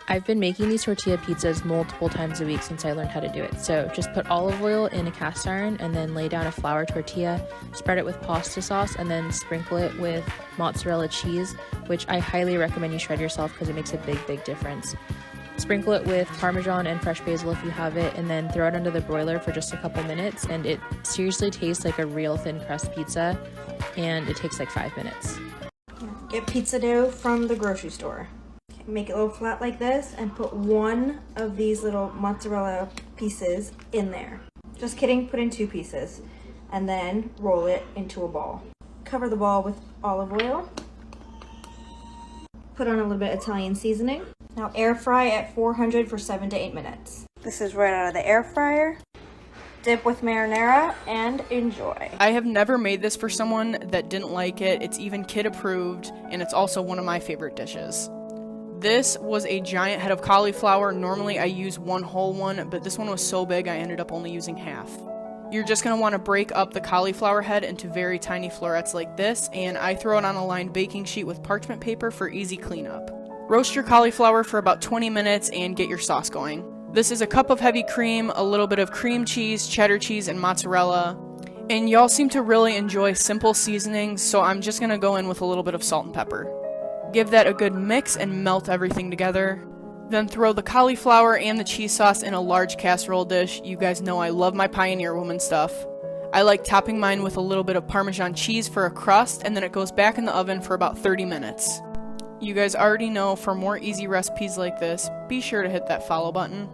I've been making these tortilla pizzas multiple times a week since I learned how to do it. So just put olive oil in a cast iron and then lay down a flour tortilla, spread it with pasta sauce, and then sprinkle it with mozzarella cheese, which I highly recommend you shred yourself because it makes a big difference. Sprinkle it with Parmesan and fresh basil if you have it, and then throw it under the broiler for just a couple minutes, and it seriously tastes like a real thin crust pizza, and it takes like 5 minutes. Get pizza dough from the grocery store. Make it a little flat like this and put one of these little mozzarella pieces in there. Just kidding, put in 2 pieces. And then roll it into a ball. Cover the ball with olive oil. Put on a little bit of Italian seasoning. Now air fry at 400 for 7 to 8 minutes. This is right out of the air fryer. Dip with marinara and enjoy. I have never made this for someone that didn't like it. It's even kid approved, and it's also one of my favorite dishes. This was a giant head of cauliflower. Normally I use one whole one, but this one was so big I ended up only using half. You're just going to want to break up the cauliflower head into very tiny florets like this, and I throw it on a lined baking sheet with parchment paper for easy cleanup. Roast your cauliflower for about 20 minutes and get your sauce going. This is a cup of heavy cream, a little bit of cream cheese, cheddar cheese, and mozzarella. And y'all seem to really enjoy simple seasonings, so I'm just going to go in with a little bit of salt and pepper. Give that a good mix and melt everything together. Then throw the cauliflower and the cheese sauce in a large casserole dish. You guys know I love my Pioneer Woman stuff. I like topping mine with a little bit of Parmesan cheese for a crust, and then it goes back in the oven for about 30 minutes. You guys already know, for more easy recipes like this, be sure to hit that follow button.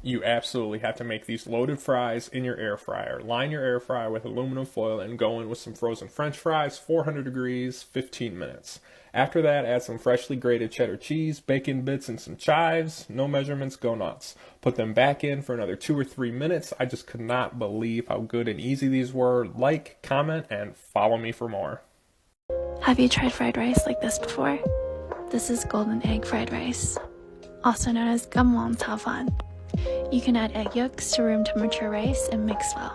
You absolutely have to make these loaded fries in your air fryer. Line your air fryer with aluminum foil and go in with some frozen French fries, 400 degrees, 15 minutes. After that, add some freshly grated cheddar cheese, bacon bits, and some chives. No measurements, go nuts. Put them back in for another 2 or 3 minutes. I just could not believe how good and easy these were. Like, comment, and follow me for more. Have you tried fried rice like this before? This is golden egg fried rice, also known as gamwon tafan. You can add egg yolks to room temperature rice and mix well.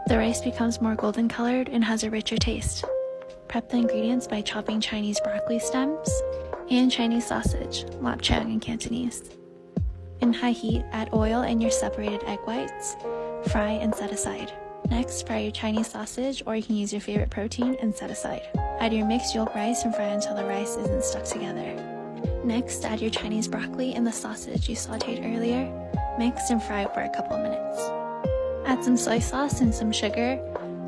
The rice becomes more golden colored and has a richer taste. Prep the ingredients by chopping Chinese broccoli stems and Chinese sausage, lapchang in Cantonese. In high heat, add oil and your separated egg whites. Fry and set aside. Next, fry your Chinese sausage, or you can use your favorite protein and set aside. Add your mixed yolk rice and fry until the rice isn't stuck together. Next, add your Chinese broccoli and the sausage you sauteed earlier. Mix and fry for a couple minutes. Add some soy sauce and some sugar.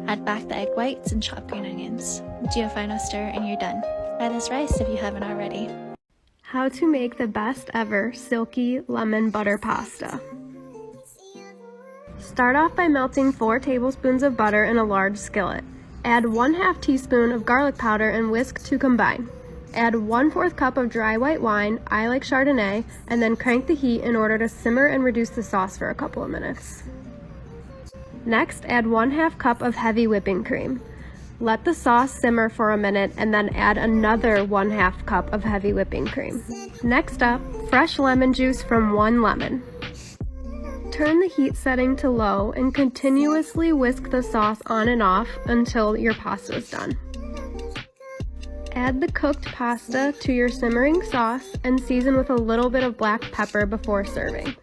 Add back the egg whites and chopped green onions. Do a final stir and you're done. Try this rice if you haven't already. How to make the best ever silky lemon butter pasta. Start off by melting 4 tablespoons of butter in a large skillet. Add 1/2 teaspoon of garlic powder and whisk to combine. Add 1/4 cup of dry white wine, I like Chardonnay, and then crank the heat in order to simmer and reduce the sauce for a couple of minutes. Next, add 1/2 cup of heavy whipping cream. Let the sauce simmer for a minute and then add another 1/2 cup of heavy whipping cream. Next up, fresh lemon juice from 1 lemon. Turn the heat setting to low and continuously whisk the sauce on and off until your pasta is done. Add the cooked pasta to your simmering sauce and season with a little bit of black pepper before serving.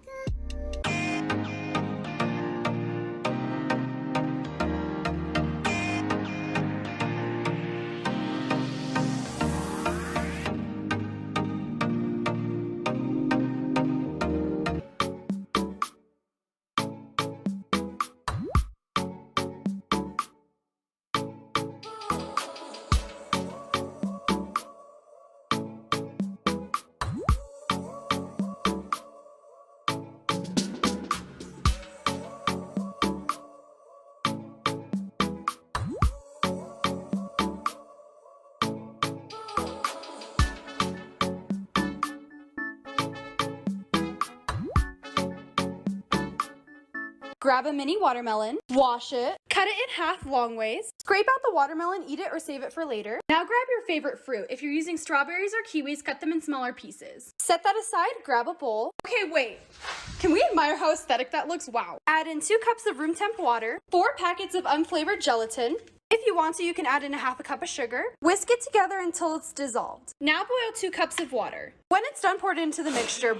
Grab a mini watermelon, wash it, cut it in half long ways, scrape out the watermelon, eat it or save it for later. Now grab your favorite fruit. If you're using strawberries or kiwis, cut them in smaller pieces. Set that aside, grab a bowl. Okay, wait. Can we admire how aesthetic that looks? Wow. Add in 2 cups of room temp water, 4 packets of unflavored gelatin, If you want to, you can add in a half a cup of sugar. Whisk it together until it's dissolved. Now boil 2 cups of water. When it's done, pour it into the mixture.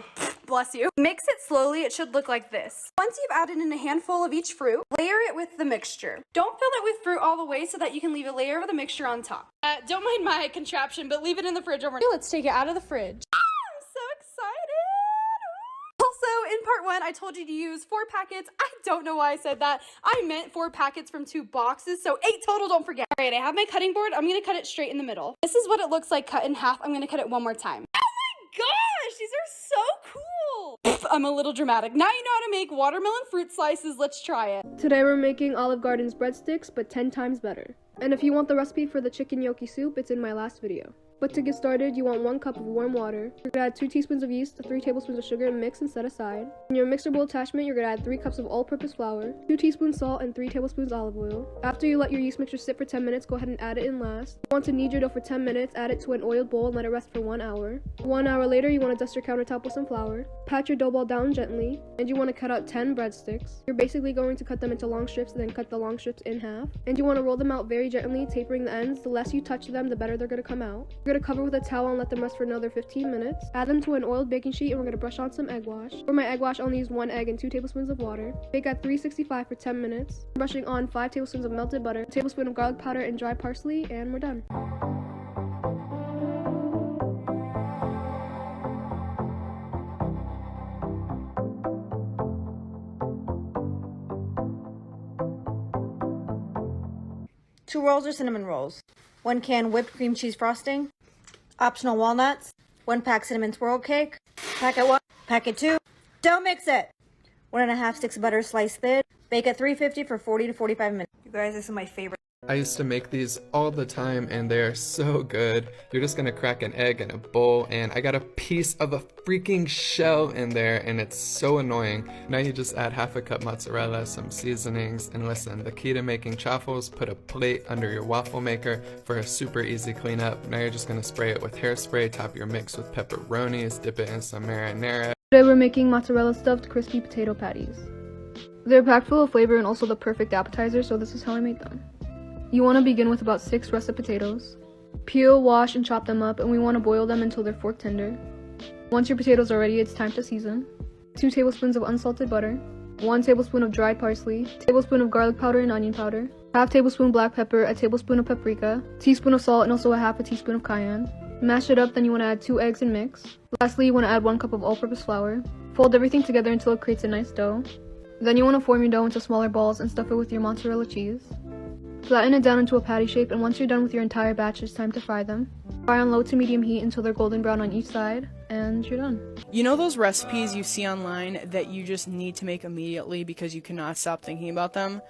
Bless you. Mix it slowly. It should look like this. Once you've added in a handful of each fruit, layer it with the mixture. Don't fill it with fruit all the way so that you can leave a layer of the mixture on top. Don't mind my contraption, but leave it in the fridge overnight. Let's take it out of the fridge. I'm so excited. Also, in part 1, I told you to use 4 packets. I don't know why I said that. I meant 4 packets from 2 boxes, so 8 total, don't forget. All right, I have my cutting board. I'm gonna cut it straight in the middle. This is what it looks like cut in half. I'm gonna cut it one more time. Oh my gosh, these are so cool. I'm a little dramatic. Now you know how to make watermelon fruit slices. Let's try it. Today we're making Olive Garden's breadsticks, but 10 times better. And if you want the recipe for the chicken gnocchi soup, it's in my last video. But to get started, you want 1 cup of warm water. You're gonna add 2 teaspoons of yeast, 3 tablespoons of sugar, and mix and set aside. In your mixer bowl attachment, you're gonna add 3 cups of all-purpose flour, 2 teaspoons salt, and 3 tablespoons olive oil. After you let your yeast mixture sit for 10 minutes, go ahead and add it in last. You want to knead your dough for 10 minutes, add it to an oiled bowl, and let it rest for 1 hour. 1 hour later, you want to dust your countertop with some flour. Pat your dough ball down gently, and you want to cut out 10 breadsticks. You're basically going to cut them into long strips, and then cut the long strips in half. And you want to roll them out very gently, tapering the ends. The less you touch them, the better they're going to come out. You're going to cover with a towel and let them rest for another 15 minutes. Add them to an oiled baking sheet, and we're going to brush on some egg wash. For my egg wash, I only use 1 egg and 2 tablespoons of water. Bake at 365 for 10 minutes. Brushing on 5 tablespoons of melted butter, a tablespoon of garlic powder, and dry parsley, and we're done. Two rolls or cinnamon rolls. 1 can whipped cream cheese frosting. Optional walnuts. 1 pack cinnamon swirl cake. Packet 1. Packet 2. Don't mix it. 1.5 sticks of butter sliced thin. Bake at 350 for 40 to 45 minutes. You guys, this is my favorite. I used to make these all the time and they are so good. You're just gonna crack an egg in a bowl and I got a piece of a freaking shell in there and it's so annoying. Now you just add half a cup mozzarella, some seasonings, and listen, the key to making chaffles, put a plate under your waffle maker for a super easy cleanup. Now you're just gonna spray it with hairspray, top your mix with pepperonis, dip it in some marinara. Today we're making mozzarella stuffed crispy potato patties. They're packed full of flavor and also the perfect appetizer, so this is how I make them. You want to begin with about 6 russet potatoes. Peel, wash, and chop them up, and we want to boil them until they're fork tender. Once your potatoes are ready, it's time to season. 2 tablespoons of unsalted butter, 1 tablespoon of dried parsley, tablespoon of garlic powder and onion powder, half tablespoon black pepper, a tablespoon of paprika, teaspoon of salt, and also a half a teaspoon of cayenne. Mash it up, then you want to add 2 eggs and mix. Lastly, you want to add 1 cup of all-purpose flour. Fold everything together until it creates a nice dough. Then you want to form your dough into smaller balls and stuff it with your mozzarella cheese. Flatten it down into a patty shape, and once you're done with your entire batch, it's time to fry them. Fry on low to medium heat until they're golden brown on each side, and you're done. You know those recipes you see online that you just need to make immediately because you cannot stop thinking about them?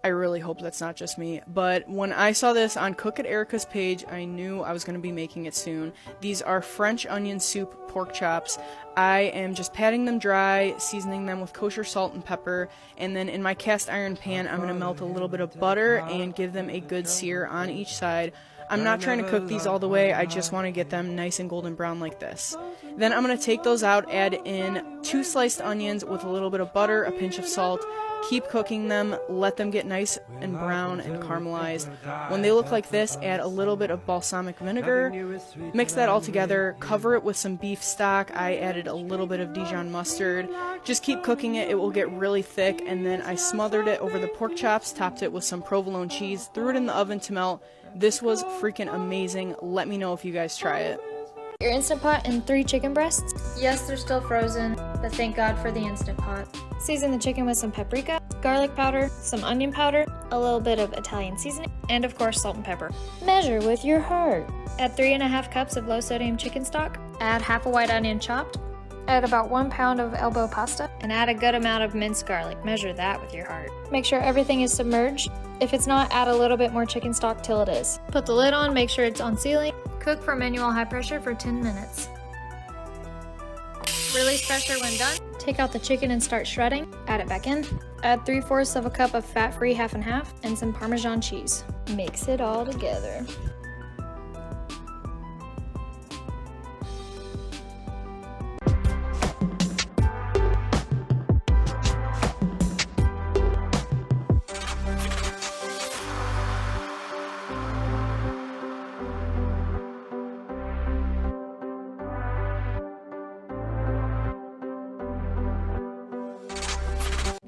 I really hope that's not just me, but when I saw this on Cook at Erica's page, I knew I was going to be making it soon. These are French onion soup pork chops. I am just patting them dry, seasoning them with kosher salt and pepper, and then in my cast iron pan, I'm going to melt a little bit of butter and give them a good sear on each side. I'm not trying to cook these all the way, I just want to get them nice and golden brown like this. Then I'm going to take those out, add in 2 sliced onions with a little bit of butter, a pinch of salt, keep cooking them, let them get nice and brown and caramelized. When they look like this, add a little bit of balsamic vinegar, mix that all together, cover it with some beef stock. I added a little bit of Dijon mustard. Just keep cooking it, it will get really thick, and then I smothered it over the pork chops, topped it with some provolone cheese, threw it in the oven to melt. This was freaking amazing. Let me know if you guys try it. Your Instant Pot and 3 chicken breasts? Yes, they're still frozen, but thank God for the Instant Pot. Season the chicken with some paprika, garlic powder, some onion powder, a little bit of Italian seasoning, and of course salt and pepper. Measure with your heart. Add 3.5 cups of low sodium chicken stock, add half a white onion chopped, add about 1 pound of elbow pasta, and add a good amount of minced garlic. Measure that with your heart. Make sure everything is submerged. If it's not, add a little bit more chicken stock till it is. Put the lid on, make sure it's on sealing. Cook for manual high pressure for 10 minutes. Release pressure when done. Take out the chicken and start shredding. Add it back in. Add 3/4 of a cup of fat-free half and half and some Parmesan cheese. Mix it all together.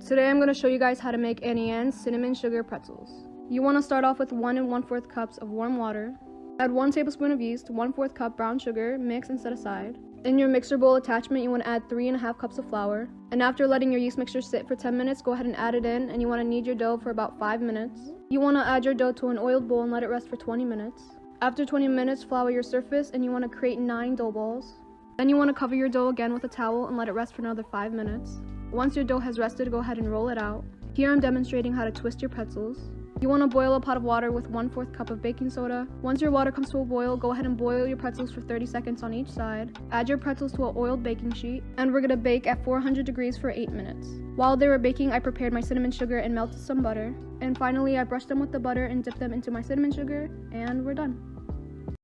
Today I'm going to show you guys how to make Auntie Anne's cinnamon sugar pretzels. You want to start off with 1 1/4 cups of warm water. Add 1 tablespoon of yeast, 1/4 cup brown sugar, mix and set aside. In your mixer bowl attachment, you want to add 3 1/2 cups of flour. And after letting your yeast mixture sit for 10 minutes, go ahead and add it in, and you want to knead your dough for about 5 minutes. You want to add your dough to an oiled bowl and let it rest for 20 minutes. After 20 minutes, flour your surface, and you want to create 9 dough balls. Then you want to cover your dough again with a towel and let it rest for another 5 minutes. Once your dough has rested, go ahead and roll it out. Here I'm demonstrating how to twist your pretzels. You want to boil a pot of water with 1/4 cup of baking soda. Once your water comes to a boil, go ahead and boil your pretzels for 30 seconds on each side. Add your pretzels to an oiled baking sheet, and we're going to bake at 400 degrees for 8 minutes. While they were baking, I prepared my cinnamon sugar and melted some butter. And finally, I brushed them with the butter and dipped them into my cinnamon sugar, and we're done.